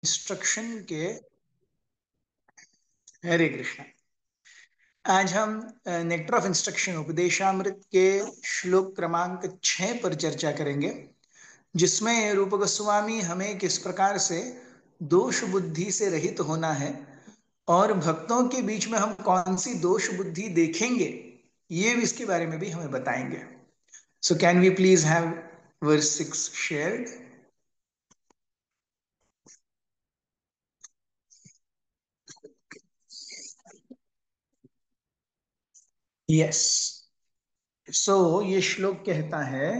Instruction के हरे कृष्णा। आज हम नेक्टर ऑफ इंस्ट्रक्शन उपदेशामृत के श्लोक क्रमांक 6 पर चर्चा करेंगे, जिसमें रूप गोस्वामी हमें किस प्रकार से दोष बुद्धि से रहित होना है और भक्तों के बीच में हम कौन सी दोष बुद्धि देखेंगे, ये भी इसके बारे में भी हमें बताएंगे। So can we please have verse 6 shared? Yes. So ये श्लोक कहता है,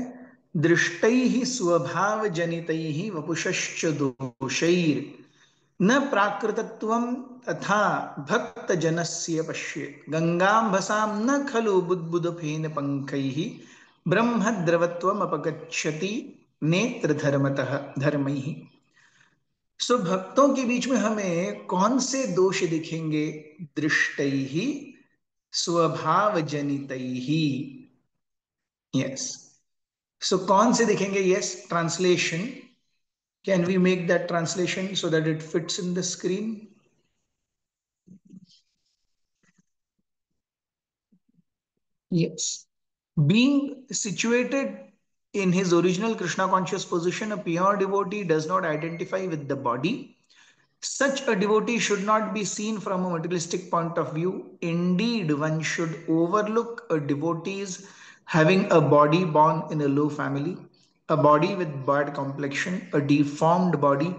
दृष्टैः स्वभाव जनितैः वपुषश्च दोषैर् न प्राकृतत्वं तथा भक्त जनस्य पश्ये गंगाम्भसां न खलु बुद्बुदफेन पंखैः ब्रह्मद्रवत्वम् अपगच्छति नेत्र धर्मतः धर्मैः। सो भक्तों के बीच में हमें कौन से दोष दिखेंगे? दृष्टैः स्वभाव जनितैः। यस। सो कौन से दिखेंगे? Yes, translation. Can we make that translation so that it fits in the screen? Yes. Being situated in his original Krishna conscious position, a pure devotee does not identify with the body. Such a devotee should not be seen from a materialistic point of view. Indeed, one should overlook a devotee's having a body born in a low family, a body with bad complexion, a deformed body,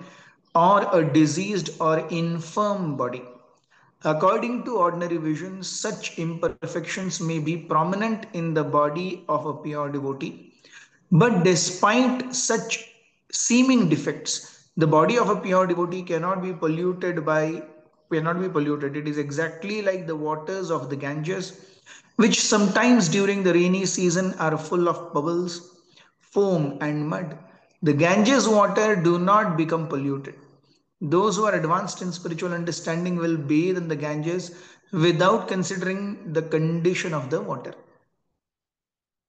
or a diseased or infirm body. According to ordinary vision, such imperfections may be prominent in the body of a pure devotee. But despite such seeming defects, the body of a pure devotee cannot be polluted. It is exactly like the waters of the Ganges, which sometimes during the rainy season are full of bubbles, foam, and mud. The Ganges water do not become polluted. Those who are advanced in spiritual understanding will bathe in the Ganges without considering the condition of the water.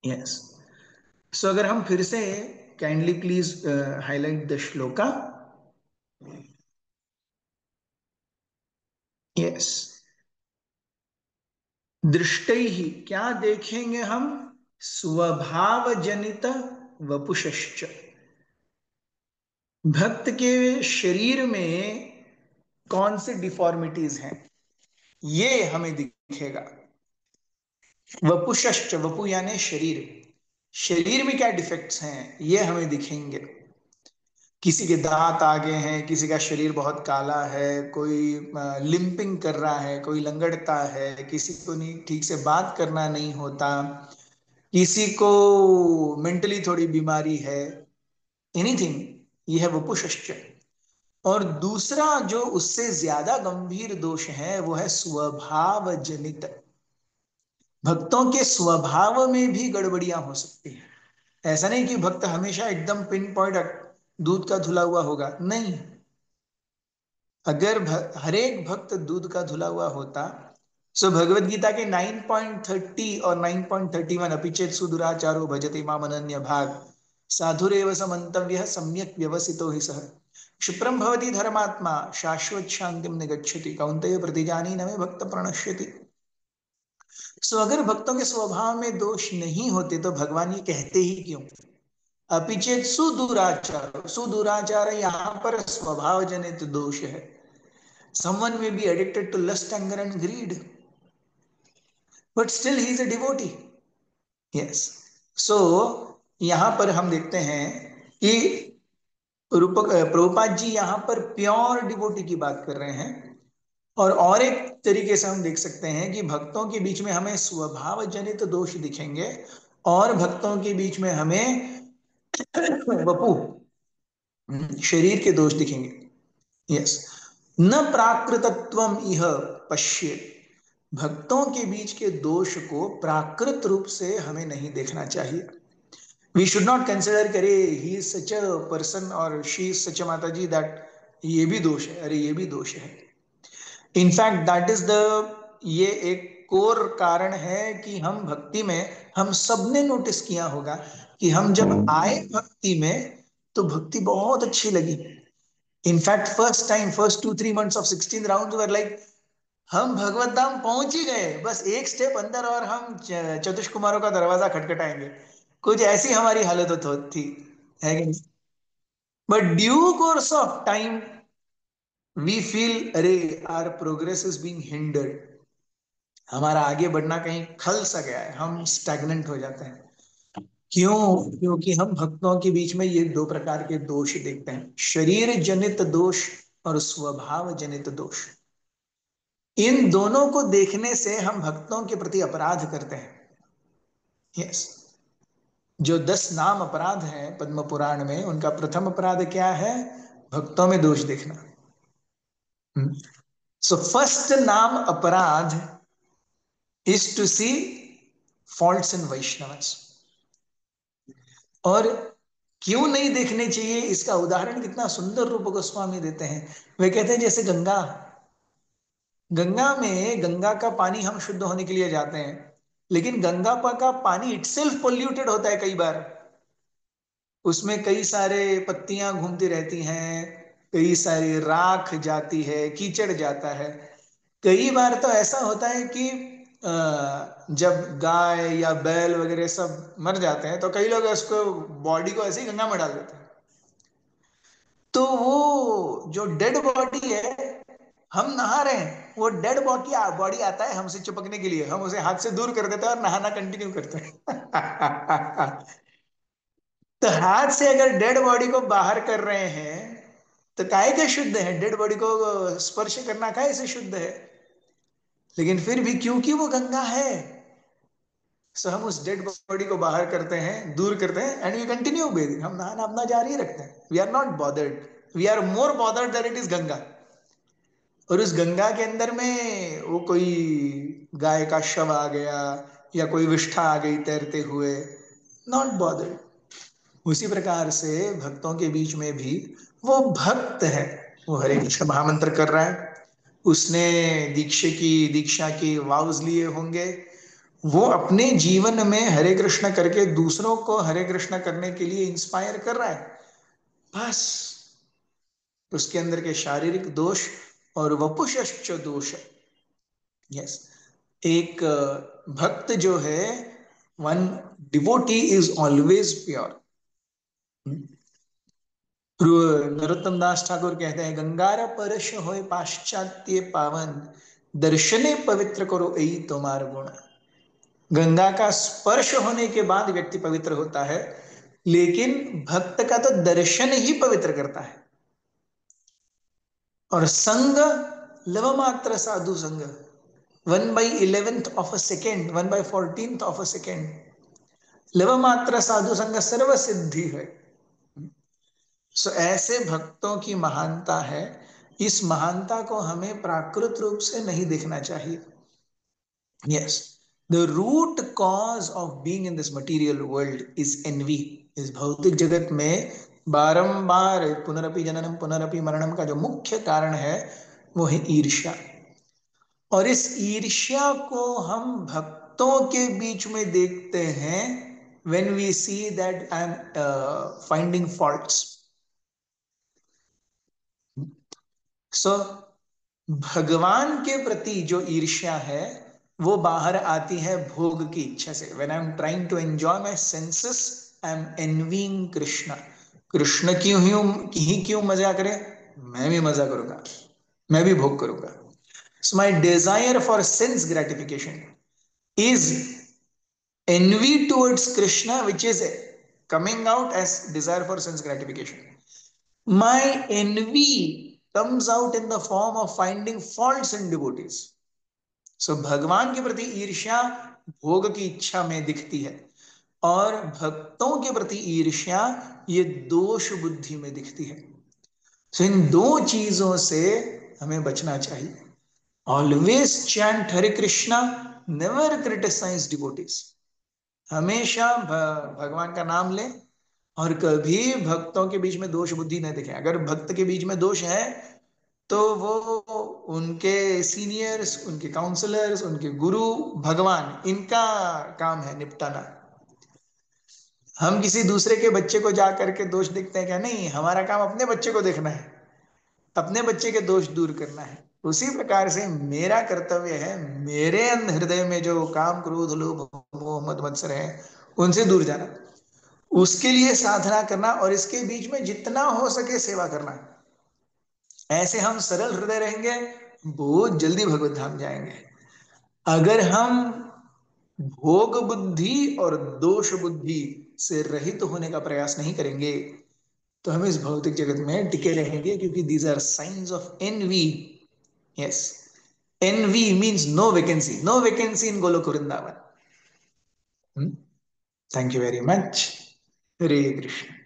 Yes. So अगर हम फिर से kindly please highlight the shloka. Yes. दृष्टैहि, क्या देखेंगे हम? स्वभाव जनित वपुषश्च, भक्त के शरीर में कौन से डिफॉर्मिटीज हैं, ये हमें दिखेगा। वपुषश्च, वपु यानी शरीर, शरीर में क्या डिफेक्ट्स हैं ये हमें दिखेंगे। किसी के दांत आगे हैं, किसी का शरीर बहुत काला है, कोई लिंपिंग कर रहा है, कोई लंगड़ता है, किसी को नहीं ठीक से बात करना नहीं होता, किसी को मेंटली थोड़ी बीमारी है, एनीथिंग, ये है वपुषश्च। और दूसरा जो उससे ज्यादा गंभीर दोष है वो है स्वभाव जनित। भक्तों के स्वभाव में भी गड़बड़ियां हो सकती हैं। ऐसा नहीं कि भक्त हमेशा एकदम पिन पॉइंट दूध का धुला हुआ होगा, नहीं। अगर हरेक भक्त दूध का धुला हुआ होता, सो भगवत गीता के 9.30 और 9.31, अपिचेत सुदुराचारो भजते माम अनन्य भाग साधुरेव समन्तव्यः सम्यक व्यवसितो हि सः क्षिप्रम भवति धर्मात्मा शाश्वत शांतिम निगच्छति कौन्तेय प्रतिजानी न मे भक्त प्रणश्यति। सो अगर भक्तों के स्वभाव में दोष नहीं होते तो भगवान ये कहते ही क्यों? अपिचेत सुदुराचार, सुदुराचार यहाँ पर स्वभाव जनित दोष है। Someone may be addicted to lust, anger, and greed, but still he is a devotee. Yes. So यहां पर हम देखते हैं कि रूपक प्रभुपाद जी यहां पर प्योर डिवोटी की बात कर रहे हैं। और एक तरीके से हम देख सकते हैं कि भक्तों के बीच में हमें स्वभाव जनित दोष दिखेंगे और भक्तों के बीच में हमें वपु शरीर के दोष दिखेंगे। यस। न प्राकृतत्वम इह पश्ये, भक्तों के बीच के दोष को प्राकृत रूप से हमें नहीं देखना चाहिए। वी शुड नॉट कंसिडर करे he is such a person और शी इज सच अ माता जी दैट ये भी दोष है, अरे ये भी दोष है। इनफैक्ट दैट इज द, ये एक कोर कारण है कि हम भक्ति में, हम सबने नोटिस किया होगा कि हम जब आए भक्ति में तो भक्ति बहुत अच्छी लगी, in fact first 2-3 months of 16 round were like हम भगवत धाम पहुंच ही गए, बस एक स्टेप अंदर और हम चतुष कुमारों का दरवाजा खटखटाएंगे। कुछ ऐसी हमारी हालत थी, है कि नहीं? But due course of time we feel are our progress is being hindered, हमारा आगे बढ़ना कहीं खल सा गया है, हम स्टैग्नेंट हो जाते हैं। क्यों? क्योंकि हम भक्तों के बीच में ये दो प्रकार के दोष देखते हैं, शरीर जनित दोष और स्वभाव जनित दोष। इन दोनों को देखने से हम भक्तों के प्रति अपराध करते हैं। यस, जो 10 नाम अपराध हैं पद्म पुराण में, उनका प्रथम अपराध क्या है? भक्तों में दोष देखना। सो फर्स्ट नाम अपराध is to see faults in Vaishnavas. और क्यों नहीं देखने चाहिए, इसका उदाहरण कितना सुंदर रूप गोस्वामी देते हैं। वे कहते हैं जैसे गंगा, गंगा में गंगा का पानी हम शुद्ध होने के लिए जाते हैं, लेकिन गंगा का पानी इटसेल्फ पोल्यूटेड होता है कई बार। उसमें कई सारे पत्तियां घूमती रहती हैं, कई सारी राख जाती है, कीचड़ जाता है। कई बार तो ऐसा होता है कि जब गाय या बैल वगैरह सब मर जाते हैं तो कई लोग उसको बॉडी को ऐसे ही गंगा में डाल देते हैं। तो वो जो डेड बॉडी है, हम नहा रहे हैं, वो डेड बॉडी बॉडी आता है हमसे चिपकने के लिए, हम उसे हाथ से दूर कर देते हैं और नहाना कंटिन्यू करते हैं। तो हाथ से अगर डेड बॉडी को बाहर कर रहे हैं तो काहे का शुद्ध है? डेड बॉडी को स्पर्श करना काहे से शुद्ध है? लेकिन फिर भी क्योंकि वो गंगा है, सो हम उस डेड बॉडी को बाहर करते हैं, दूर करते हैं, एंड वी कंटिन्यू बेथिंग, हम नहाना अपना जारी रखते हैं। We are not bothered, we are more bothered that it is Ganga. और उस गंगा के अंदर में वो कोई गाय का शव आ गया या कोई विष्ठा आ गई तैरते हुए, नॉट बॉदर्ड। उसी प्रकार से भक्तों के बीच में भी वो भक्त है, वो हरे कृष्ण महामंत्र कर रहा है, उसने दीक्षा की वाउज लिए होंगे, वो अपने जीवन में हरे कृष्ण करके दूसरों को हरे कृष्ण करने के लिए इंस्पायर कर रहा है। बस उसके अंदर के शारीरिक दोष और वपुष्च दोष। यस, एक भक्त जो है, one devotee is always pure. Narottam Das Thakur कहते हैं, गंगार परश होय पाश्चात्य पावन, दर्शने पवित्र करो यही तुम्हार गुण। गंगा का स्पर्श होने के बाद व्यक्ति पवित्र होता है, लेकिन भक्त का तो दर्शन ही पवित्र करता है। और संग, लव मात्र साधु संग, 1/11 of a second, 1/14 of a second, love मात्र साधु संग सर्व सिद्धि है। सो ऐसे भक्तों की महानता है, इस महानता को हमें प्राकृत रूप से नहीं देखना चाहिए। Yes, the root cause of being in this material world is envy. इस भौतिक जगत में बारंबार पुनरपि जननम पुनरपि मरणम का जो मुख्य कारण है वो है ईर्ष्या। और इस ईर्ष्या को हम भक्तों के बीच में देखते हैं, when we see that I am finding faults. So भगवान के प्रति जो ईर्ष्या है वो बाहर आती है भोग की इच्छा से। When I am trying to enjoy my senses, I am envying Krishna. Krishna क्यों मजा करे, मैं भी मजा करूंगा, मैं भी भोग करूंगा। So my desire for sense gratification is envy towards Krishna, which is coming out as desire for sense gratification. My envy comes out in the form of finding faults in devotees. So भगवान के प्रति ईर्ष्या भोग की इच्छा में दिखती है, और भक्तों के प्रति ईर्ष्या ये दोष बुद्धि में दिखती है। So इन दो चीजों से हमें बचना चाहिए। ऑलवेज चैंट हरे कृष्णा, नेवर क्रिटिसाइज डिवोटीज। हमेशा भगवान का नाम लें और कभी भक्तों के बीच में दोष बुद्धि न दिखे। अगर भक्त के बीच में दोष है तो वो उनके सीनियर्स, उनके काउंसलर्स, उनके गुरु भगवान, इनका काम है निपटाना। हम किसी दूसरे के बच्चे को जा करके दोष देखते हैं क्या? नहीं, हमारा काम अपने बच्चे को देखना है। अपने बच्चे के दोष दूर करना है, उसी प्रकार से मेरा कर्तव्य है मेरे हृदय में जो काम क्रोध लोभ मोह मद मत्सर है उनसे दूर जाना, उसके लिए साधना करना और इसके बीच में जितना हो सके सेवा करना। ऐसे हम सरल हृदय रहेंगे, बहुत जल्दी भगवत धाम जाएंगे। अगर हम भोग बुद्धि और दोष बुद्धि से रहित होने का प्रयास नहीं करेंगे तो हम इस भौतिक जगत में टिके रहेंगे, क्योंकि these are science of envy. Yes, envy means no vacancy, no vacancy in Golok Vrindavan. Thank you very much. Hare Krishna.